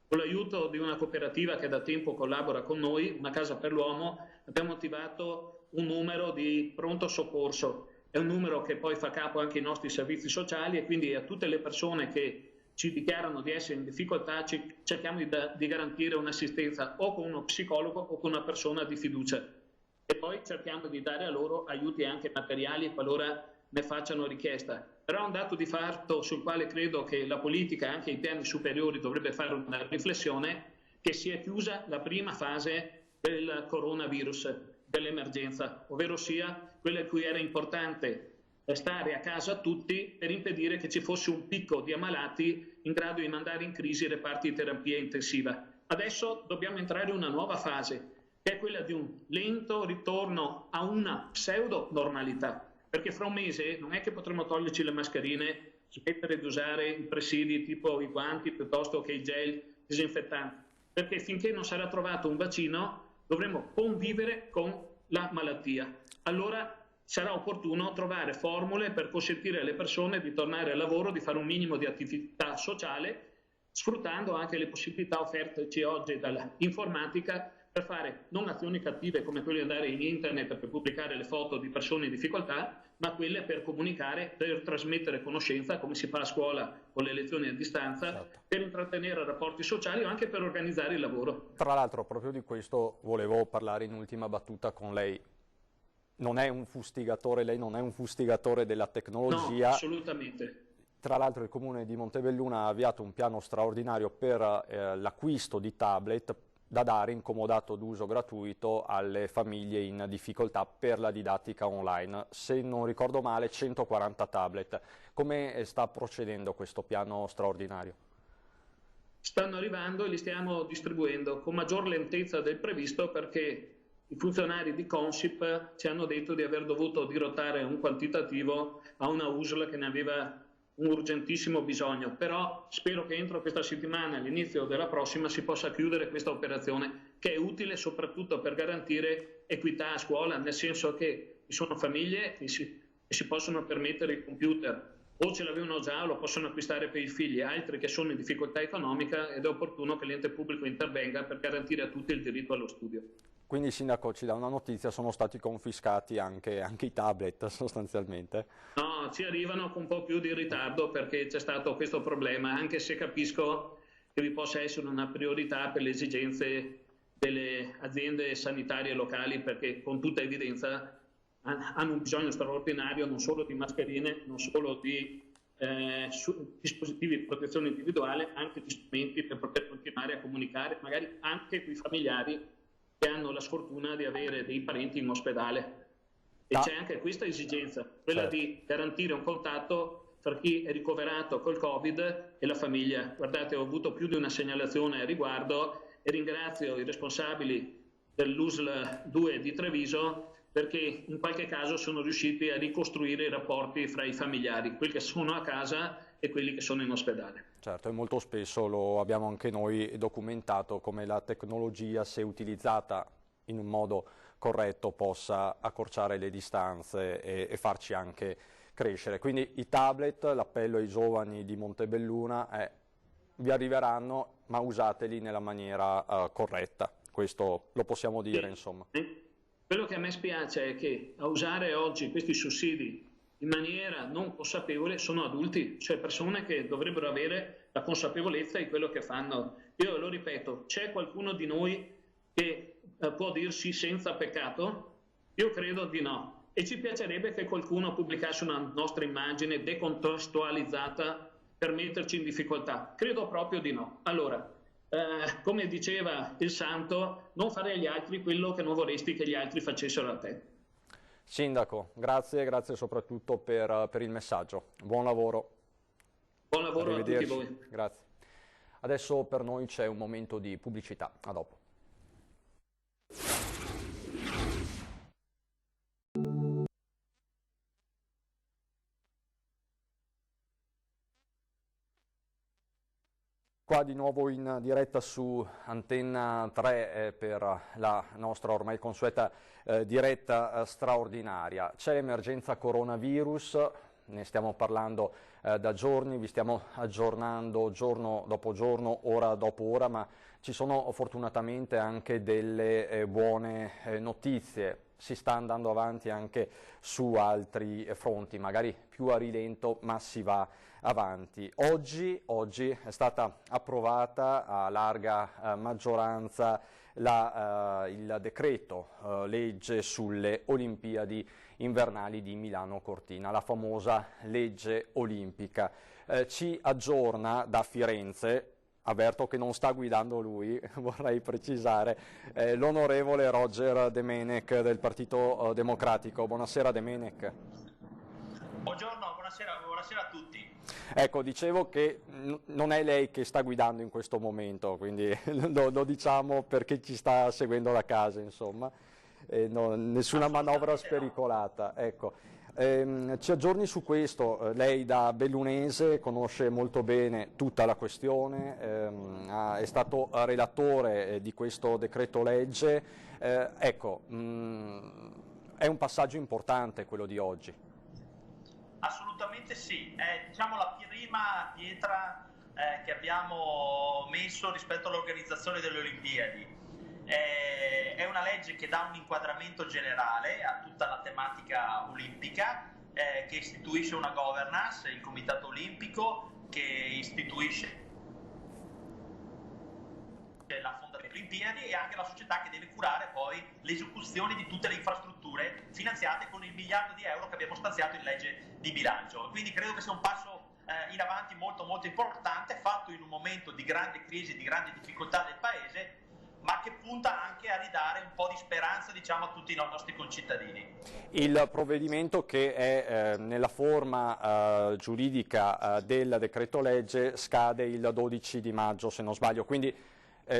Con l'aiuto di una cooperativa che da tempo collabora con noi, Una Casa per l'Uomo, abbiamo attivato un numero di pronto soccorso. È un numero che poi fa capo anche ai nostri servizi sociali e quindi a tutte le persone che ci dichiarano di essere in difficoltà cerchiamo di garantire un'assistenza o con uno psicologo o con una persona di fiducia. E poi cerchiamo di dare a loro aiuti anche materiali qualora ne facciano richiesta. Però è un dato di fatto sul quale credo che la politica, anche ai piani superiori, dovrebbe fare una riflessione, che si è chiusa la prima fase del coronavirus, dell'emergenza, ovvero sia quella in cui era importante stare a casa tutti per impedire che ci fosse un picco di ammalati in grado di mandare in crisi i reparti di terapia intensiva. Adesso dobbiamo entrare in una nuova fase, che è quella di un lento ritorno a una pseudo-normalità, perché fra un mese non è che potremo toglierci le mascherine, smettere di usare i presidi tipo i guanti piuttosto che i gel disinfettanti, perché finché non sarà trovato un vaccino dovremo convivere con la malattia. Allora sarà opportuno trovare formule per consentire alle persone di tornare al lavoro, di fare un minimo di attività sociale, sfruttando anche le possibilità offerteci oggi dall'informatica per fare non azioni cattive come quelle di andare in internet per pubblicare le foto di persone in difficoltà, ma quelle per comunicare, per trasmettere conoscenza, come si fa a scuola con le lezioni a distanza, certo, per intrattenere rapporti sociali o anche per organizzare il lavoro. Tra l'altro, proprio di questo volevo parlare in ultima battuta con lei. Non è un fustigatore, lei non è un fustigatore della tecnologia. No, assolutamente. Tra l'altro il Comune di Montebelluna ha avviato un piano straordinario per l'acquisto di tablet da dare in comodato d'uso gratuito alle famiglie in difficoltà per la didattica online. Se non ricordo male, 140 tablet. Come sta procedendo questo piano straordinario? Stanno arrivando e li stiamo distribuendo con maggior lentezza del previsto perché i funzionari di Consip ci hanno detto di aver dovuto dirottare un quantitativo a una USL che ne aveva un urgentissimo bisogno, però spero che entro questa settimana, all'inizio della prossima, si possa chiudere questa operazione che è utile soprattutto per garantire equità a scuola, nel senso che ci sono famiglie che si possono permettere il computer, o ce l'avevano già o lo possono acquistare per i figli, altri che sono in difficoltà economica ed è opportuno che l'ente pubblico intervenga per garantire a tutti il diritto allo studio. Quindi Sindaco ci dà una notizia, sono stati confiscati anche i tablet sostanzialmente? No, ci arrivano con un po' più di ritardo perché c'è stato questo problema, anche se capisco che vi possa essere una priorità per le esigenze delle aziende sanitarie locali perché con tutta evidenza hanno un bisogno straordinario non solo di mascherine, non solo di dispositivi di protezione individuale, anche di strumenti per poter continuare a comunicare, magari anche con i familiari che hanno la sfortuna di avere dei parenti in ospedale. E c'è anche questa esigenza, quella di garantire un contatto fra chi è ricoverato col Covid e la famiglia. Guardate, ho avuto più di una segnalazione a riguardo e ringrazio i responsabili dell'USL 2 di Treviso perché in qualche caso sono riusciti a ricostruire i rapporti fra i familiari, quelli che sono a casa e quelli che sono in ospedale. Certo, e molto spesso lo abbiamo anche noi documentato come la tecnologia, se utilizzata in un modo corretto, possa accorciare le distanze e farci anche crescere. Quindi i tablet, l'appello ai giovani di Montebelluna è: vi arriveranno, ma usateli nella maniera corretta. Questo lo possiamo dire, insomma. Quello che a me spiace è che a usare oggi questi sussidi in maniera non consapevole sono adulti, cioè persone che dovrebbero avere la consapevolezza di quello che fanno. Io lo ripeto, c'è qualcuno di noi che può dirsi senza peccato? Io credo di no. E ci piacerebbe che qualcuno pubblicasse una nostra immagine decontestualizzata per metterci in difficoltà. Credo proprio di no. Allora, come diceva il santo, non fare agli altri quello che non vorresti che gli altri facessero a te. Sindaco, grazie soprattutto per il messaggio. Buon lavoro. Buon lavoro a tutti voi. Grazie. Adesso per noi c'è un momento di pubblicità. A dopo. Qua di nuovo in diretta su Antenna 3 per la nostra ormai consueta diretta straordinaria. C'è l'emergenza coronavirus, ne stiamo parlando da giorni, vi stiamo aggiornando giorno dopo giorno, ora dopo ora, ma ci sono fortunatamente anche delle buone notizie. Si sta andando avanti anche su altri fronti, magari più a rilento, ma si va avanti. Oggi è stata approvata a larga maggioranza il decreto legge sulle Olimpiadi invernali di Milano Cortina, la famosa legge olimpica. Ci aggiorna da Firenze, avverto che non sta guidando lui, vorrei precisare, l'onorevole Roger Demenec del Partito Democratico. Buonasera Demenec. Buongiorno, buonasera a tutti. Ecco, dicevo che non è lei che sta guidando in questo momento, quindi lo diciamo perché ci sta seguendo da casa, insomma, nessuna manovra spericolata. Ecco. Ci aggiorni su questo, lei da bellunese conosce molto bene tutta la questione, è stato relatore di questo decreto legge, ecco, è un passaggio importante quello di oggi. Assolutamente sì, è diciamo la prima pietra che abbiamo messo rispetto all'organizzazione delle Olimpiadi. È una legge che dà un inquadramento generale a tutta la tematica olimpica, che istituisce una governance, il Comitato Olimpico, che istituisce la Fondazione Olimpiadi e anche la società che deve curare poi l'esecuzione di tutte le infrastrutture finanziate con il miliardo di euro che abbiamo stanziato in legge di bilancio. Quindi credo che sia un passo in avanti molto importante, fatto in un momento di grande crisi, di grande difficoltà del Paese, ma che punta anche a ridare un po' di speranza, diciamo, a tutti i nostri concittadini. Il provvedimento, che è nella forma giuridica del decreto legge, scade il 12 di maggio, se non sbaglio, quindi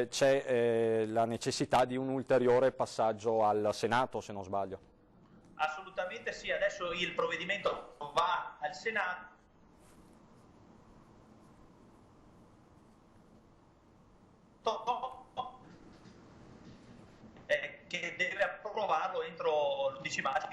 c'è la necessità di un ulteriore passaggio al Senato, se non sbaglio. Assolutamente sì, adesso il provvedimento va al Senato. Che deve approvarlo entro l'11 maggio.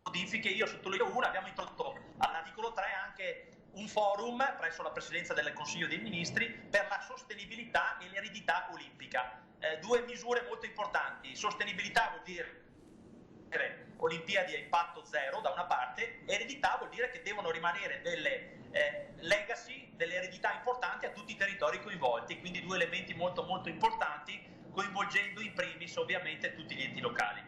Modifiche, io sottolineo una, abbiamo introdotto all'articolo 3 anche un forum presso la Presidenza del Consiglio dei Ministri per la sostenibilità e l'eredità olimpica. Due misure molto importanti. Sostenibilità vuol dire Olimpiadi a impatto zero da una parte, eredità vuol dire che devono rimanere delle legacy, delle eredità importanti a tutti i territori coinvolti, quindi due elementi molto importanti, coinvolgendo in primis ovviamente tutti gli enti locali.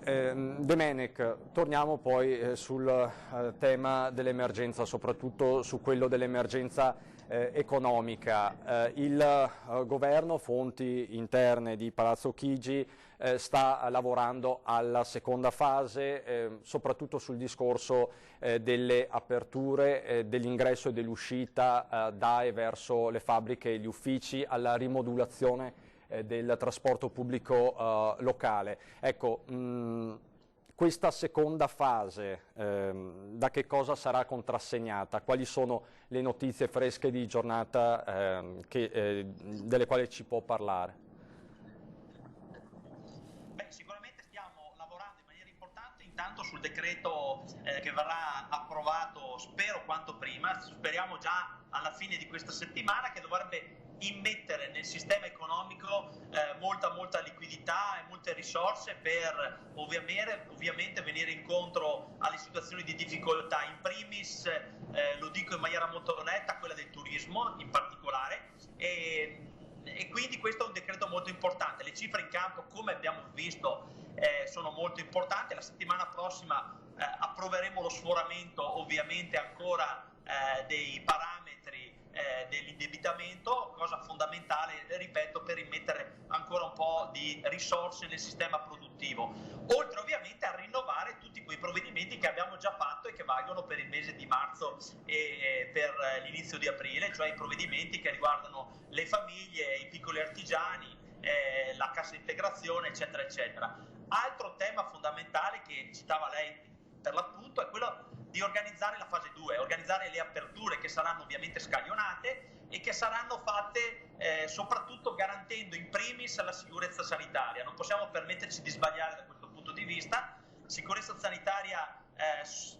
Demenec, torniamo poi sul tema dell'emergenza, soprattutto su quello dell'emergenza economica. Il governo, fonti interne di Palazzo Chigi, sta lavorando alla seconda fase, soprattutto sul discorso delle aperture, dell'ingresso e dell'uscita da e verso le fabbriche e gli uffici, alla rimodulazione del trasporto pubblico locale. Ecco, questa seconda fase da che cosa sarà contrassegnata? Quali sono le notizie fresche di giornata delle quali ci può parlare? Beh, sicuramente stiamo lavorando in maniera importante intanto sul decreto che verrà approvato, spero quanto prima, speriamo già alla fine di questa settimana, che dovrebbe immettere nel sistema economico molta liquidità e molte risorse per ovviamente venire incontro alle situazioni di difficoltà, in primis, lo dico in maniera molto netta, quella del turismo in particolare, e quindi questo è un decreto molto importante. Le cifre in campo, come abbiamo visto, sono molto importanti. La settimana prossima approveremo lo sforamento ovviamente ancora dei parametri dell'indebitamento, cosa fondamentale, ripeto, per immettere ancora un po' di risorse nel sistema produttivo, oltre ovviamente a rinnovare tutti quei provvedimenti che abbiamo già fatto e che valgono per il mese di marzo e per l'inizio di aprile, cioè i provvedimenti che riguardano le famiglie, i piccoli artigiani, la cassa integrazione, eccetera eccetera. Altro tema fondamentale che citava lei per l'appunto è quello di organizzare la fase 2, organizzare le aperture che saranno ovviamente scaglionate e che saranno fatte soprattutto garantendo in primis la sicurezza sanitaria. Non possiamo permetterci di sbagliare da questo punto di vista, sicurezza sanitaria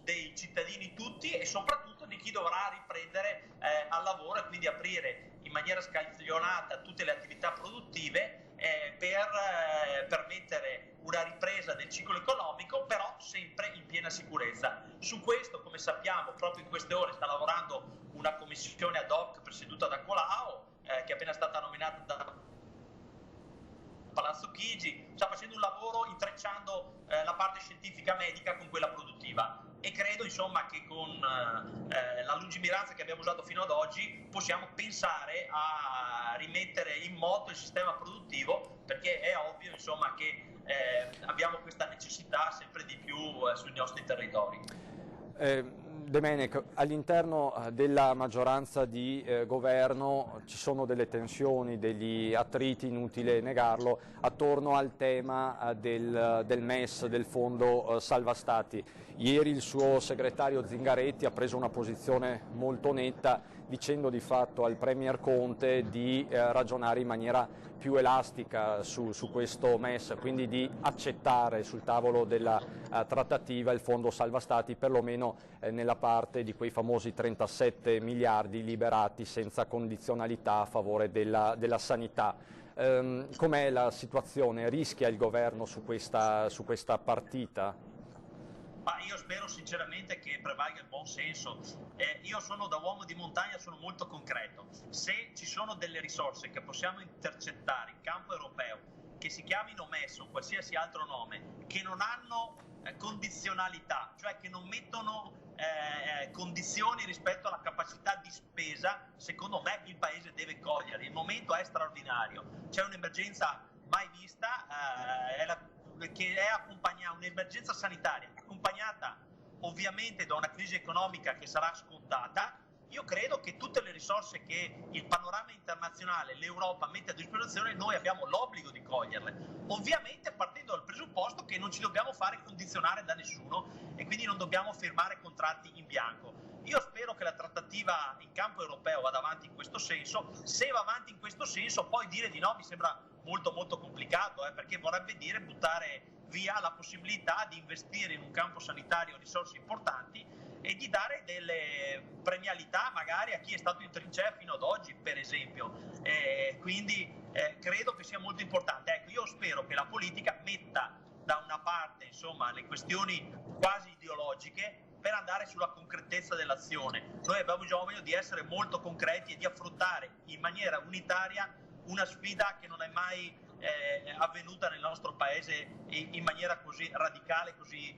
dei cittadini tutti e soprattutto di chi dovrà riprendere al lavoro e quindi aprire in maniera scaglionata tutte le attività produttive per permettere una ripresa del ciclo economico, però sempre in piena sicurezza. Su questo, come sappiamo, proprio in queste ore sta lavorando una commissione ad hoc presieduta da Colao, che è appena stata nominata da Palazzo Chigi, sta facendo un lavoro intrecciando la parte scientifica medica con quella produttiva, e credo insomma che con la lungimiranza che abbiamo usato fino ad oggi possiamo pensare a rimettere in moto il sistema produttivo, perché è ovvio insomma che abbiamo questa necessità sempre di più sui nostri territori. Domenico, all'interno della maggioranza di governo ci sono delle tensioni, degli attriti, inutile negarlo, attorno al tema del MES, del fondo salva stati. Ieri il suo segretario Zingaretti ha preso una posizione molto netta, dicendo di fatto al Premier Conte di ragionare in maniera più elastica su questo MES, quindi di accettare sul tavolo della trattativa il fondo salva stati, perlomeno nella parte di quei famosi 37 miliardi liberati senza condizionalità a favore della sanità. Com'è la situazione? Rischia il governo su questa partita? Ma io spero sinceramente che prevalga il buon senso. Io sono, da uomo di montagna, sono molto concreto. Se ci sono delle risorse che possiamo intercettare in campo europeo, che si chiamino MES o qualsiasi altro nome, che non hanno condizionalità, cioè che non mettono condizioni rispetto alla capacità di spesa, secondo me il Paese deve cogliere. Il momento è straordinario, c'è un'emergenza mai vista, che è accompagnata, un'emergenza sanitaria accompagnata ovviamente da una crisi economica che sarà scontata. Io credo che tutte le risorse che il panorama internazionale, l'Europa mette a disposizione, noi abbiamo l'obbligo di coglierle, ovviamente partendo dal presupposto che non ci dobbiamo fare condizionare da nessuno e quindi non dobbiamo firmare contratti in bianco. Io spero che la trattativa in campo europeo vada avanti in questo senso. Se va avanti in questo senso, poi dire di no mi sembra molto complicato, perché vorrebbe dire buttare via la possibilità di investire in un campo sanitario risorse importanti e di dare delle premialità magari a chi è stato in trincea fino ad oggi, per esempio. Quindi credo che sia molto importante. Ecco, io spero che la politica metta da una parte insomma le questioni quasi ideologiche per andare sulla concretezza dell'azione. Noi abbiamo bisogno di essere molto concreti e di affrontare in maniera unitaria una sfida che non è mai avvenuta nel nostro paese in maniera così radicale, così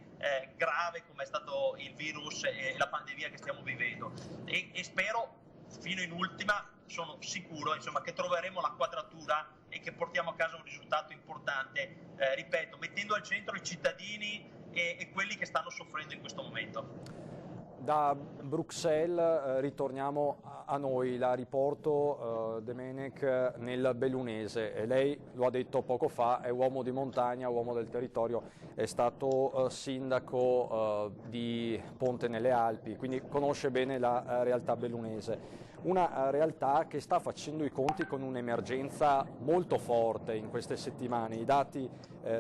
grave come è stato il virus e la pandemia che stiamo vivendo. E spero fino in ultima sono sicuro, insomma, che troveremo la quadratura e che portiamo a casa un risultato importante, ripeto, mettendo al centro i cittadini e quelli che stanno soffrendo in questo momento. Da Bruxelles ritorniamo a noi, la riporto Demenec nel bellunese, e lei lo ha detto poco fa, è uomo di montagna, uomo del territorio, è stato sindaco di Ponte nelle Alpi, quindi conosce bene la realtà bellunese. Una realtà che sta facendo i conti con un'emergenza molto forte in queste settimane. I dati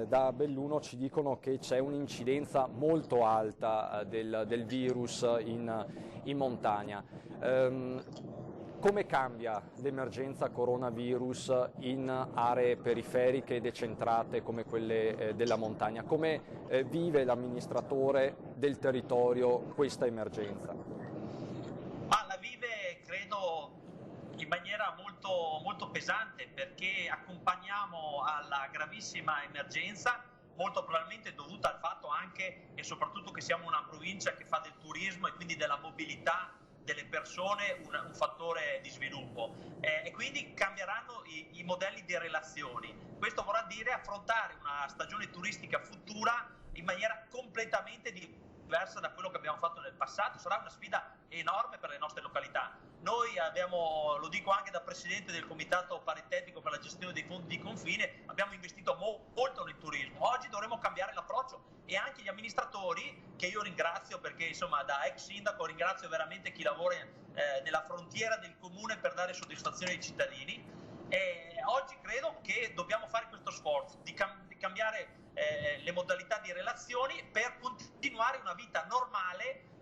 da Belluno ci dicono che c'è un'incidenza molto alta del virus in montagna. Come cambia l'emergenza coronavirus in aree periferiche e decentrate come quelle della montagna? Come vive l'amministratore del territorio questa emergenza? La vive, credo, in maniera molto, molto pesante, perché accompagniamo alla gravissima emergenza, molto probabilmente dovuta al fatto anche e soprattutto che siamo una provincia che fa del turismo e quindi della mobilità delle persone un fattore di sviluppo, e quindi cambieranno i modelli di relazioni. Questo vorrà dire affrontare una stagione turistica futura in maniera completamente diversa da quello che abbiamo fatto nel passato. Sarà una sfida enorme per le nostre località. Noi abbiamo, lo dico anche da presidente del comitato paritetico per la gestione dei fondi di confine, abbiamo investito molto nel turismo. Oggi dovremo cambiare l'approccio, e anche gli amministratori, che io ringrazio, perché insomma da ex sindaco ringrazio veramente chi lavora nella frontiera del comune per dare soddisfazione ai cittadini. Oggi credo che dobbiamo fare questo sforzo di cambiare le modalità di relazioni per continuare una vita normale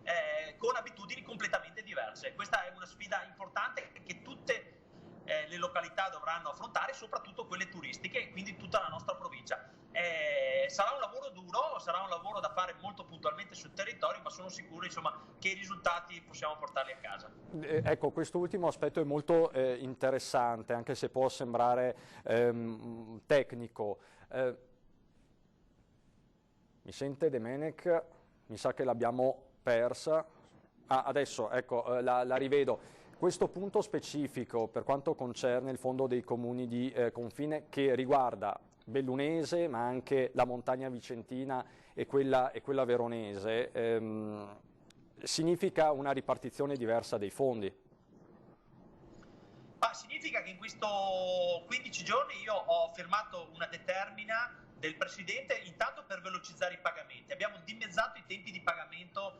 con abitudini completamente diverse. Questa è una sfida importante che tutte le località dovranno affrontare, soprattutto quelle turistiche, e quindi tutta la nostra provincia. Sarà un lavoro duro, sarà un lavoro da fare molto puntualmente sul territorio, ma sono sicuro, insomma, che i risultati possiamo portarli a casa. Ecco, quest'ultimo aspetto è molto interessante, anche se può sembrare tecnico. Mi sente Demenec? Mi sa che l'abbiamo persa. Adesso, ecco, la rivedo. Questo punto specifico per quanto concerne il fondo dei comuni di confine, che riguarda Bellunese ma anche la montagna vicentina e quella veronese, significa una ripartizione diversa dei fondi? Significa che in questi 15 giorni io ho firmato una determina del Presidente, intanto per velocizzare i pagamenti. Abbiamo dimezzato i tempi di pagamento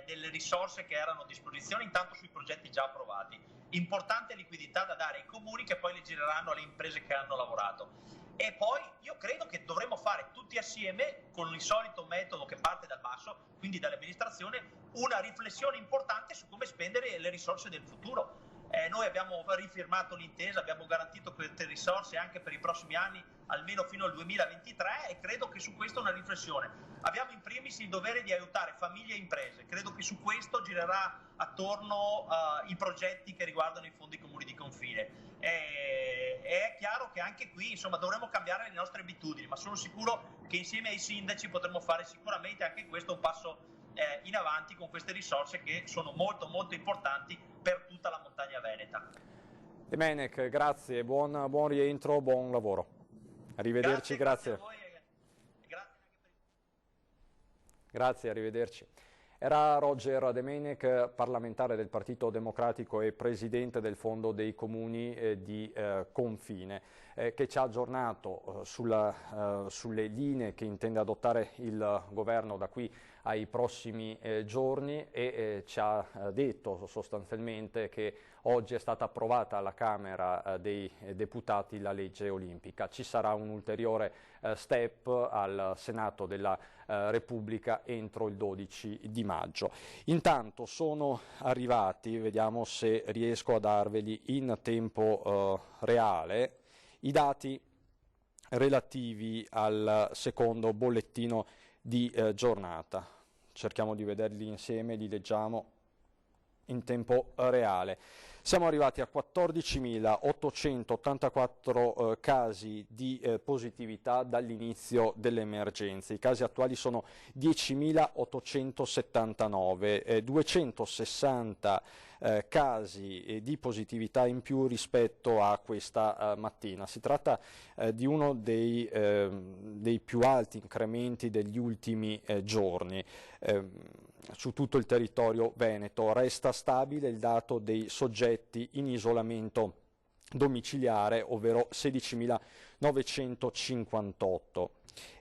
delle risorse che erano a disposizione, intanto sui progetti già approvati. Importante liquidità da dare ai comuni, che poi le gireranno alle imprese che hanno lavorato. E poi io credo che dovremmo fare tutti assieme, con il solito metodo che parte dal basso, quindi dall'amministrazione, una riflessione importante su come spendere le risorse del futuro. Noi abbiamo rifirmato l'intesa, abbiamo garantito queste risorse anche per i prossimi anni, almeno fino al 2023, e credo che su questo una riflessione. Abbiamo in primis il dovere di aiutare famiglie e imprese, credo che su questo girerà attorno i progetti che riguardano i fondi comuni di confine. È chiaro che anche qui, insomma, dovremo cambiare le nostre abitudini, ma sono sicuro che insieme ai sindaci potremo fare sicuramente anche questo un passo in avanti con queste risorse che sono molto molto importanti per tutta la montagna veneta. Demenec, grazie, buon rientro, buon lavoro. Arrivederci, grazie. Grazie a voi e grazie anche per Grazie, arrivederci. Era Roger Demenec, parlamentare del Partito Democratico e presidente del Fondo dei Comuni di confine, che ci ha aggiornato sulle linee che intende adottare il governo da qui ai prossimi giorni, e ci ha detto sostanzialmente che oggi è stata approvata alla Camera dei Deputati la legge olimpica. Ci sarà un ulteriore step al Senato della Repubblica entro il 12 di maggio. Intanto sono arrivati, vediamo se riesco a darveli in tempo reale, i dati relativi al secondo bollettino di giornata. Cerchiamo di vederli insieme, li leggiamo in tempo reale. Siamo arrivati a 14.884 casi di positività dall'inizio dell'emergenza. I casi attuali sono 10.879, 260 casi di positività in più rispetto a questa mattina. Si tratta di uno dei più alti incrementi degli ultimi giorni. Su tutto il territorio veneto resta stabile il dato dei soggetti in isolamento domiciliare, ovvero 16.958.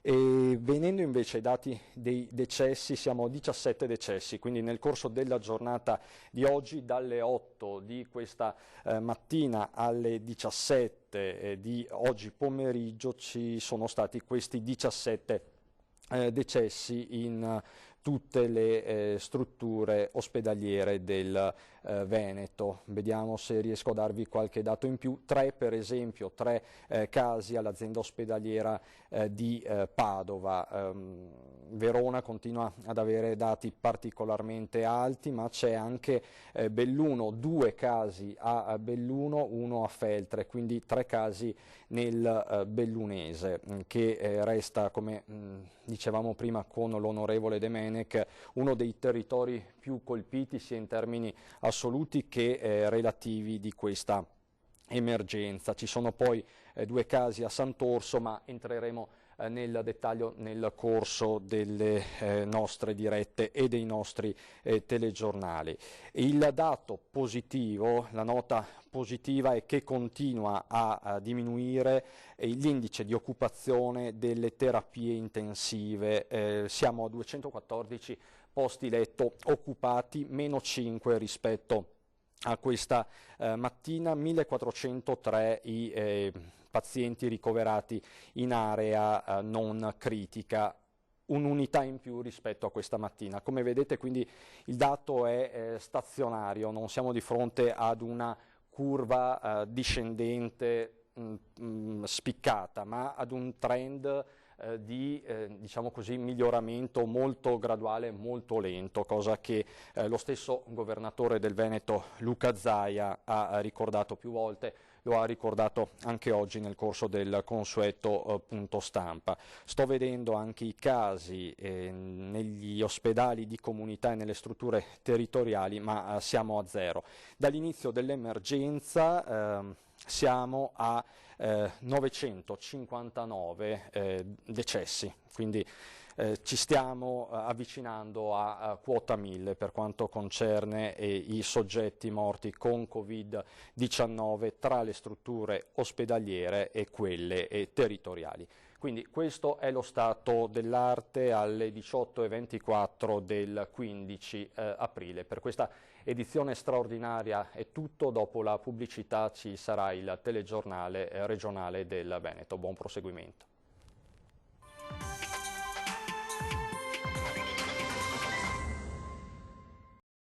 E venendo invece ai dati dei decessi, siamo a 17 decessi, quindi nel corso della giornata di oggi, dalle 8 di questa mattina alle 17 di oggi pomeriggio, ci sono stati questi 17 decessi in tutte le strutture ospedaliere del Veneto. Vediamo se riesco a darvi qualche dato in più. 3 per esempio, 3 casi all'azienda ospedaliera di Padova. Verona continua ad avere dati particolarmente alti, ma c'è anche Belluno, 2 casi a Belluno, 1 a Feltre, quindi 3 casi nel bellunese, che resta, come dicevamo prima con l'onorevole De Menec, uno dei territori più colpiti sia in termini assoluti che relativi di questa emergenza. Ci sono poi 2 casi a Sant'Orso, ma entreremo nel dettaglio nel corso delle nostre dirette e dei nostri telegiornali. Il dato positivo, la nota positiva è che continua a diminuire l'indice di occupazione delle terapie intensive. Siamo a 214 posti letto occupati, meno 5 rispetto a questa mattina, 1403 i pazienti ricoverati in area non critica, un'unità in più rispetto a questa mattina. Come vedete, quindi il dato è stazionario, non siamo di fronte ad una curva discendente spiccata, ma ad un trend di diciamo così, miglioramento molto graduale, molto lento, cosa che lo stesso governatore del Veneto Luca Zaia ha ricordato più volte, lo ha ricordato anche oggi nel corso del consueto punto stampa. Sto vedendo anche i casi negli ospedali di comunità e nelle strutture territoriali, ma siamo a 0. Dall'inizio dell'emergenza siamo a 959 decessi, quindi ci stiamo avvicinando a quota 1000 per quanto concerne i soggetti morti con Covid-19 tra le strutture ospedaliere e quelle territoriali. Quindi questo è lo stato dell'arte alle 18:24 del 15 aprile. Per questa edizione straordinaria è tutto. Dopo la pubblicità ci sarà il telegiornale regionale del Veneto. Buon proseguimento.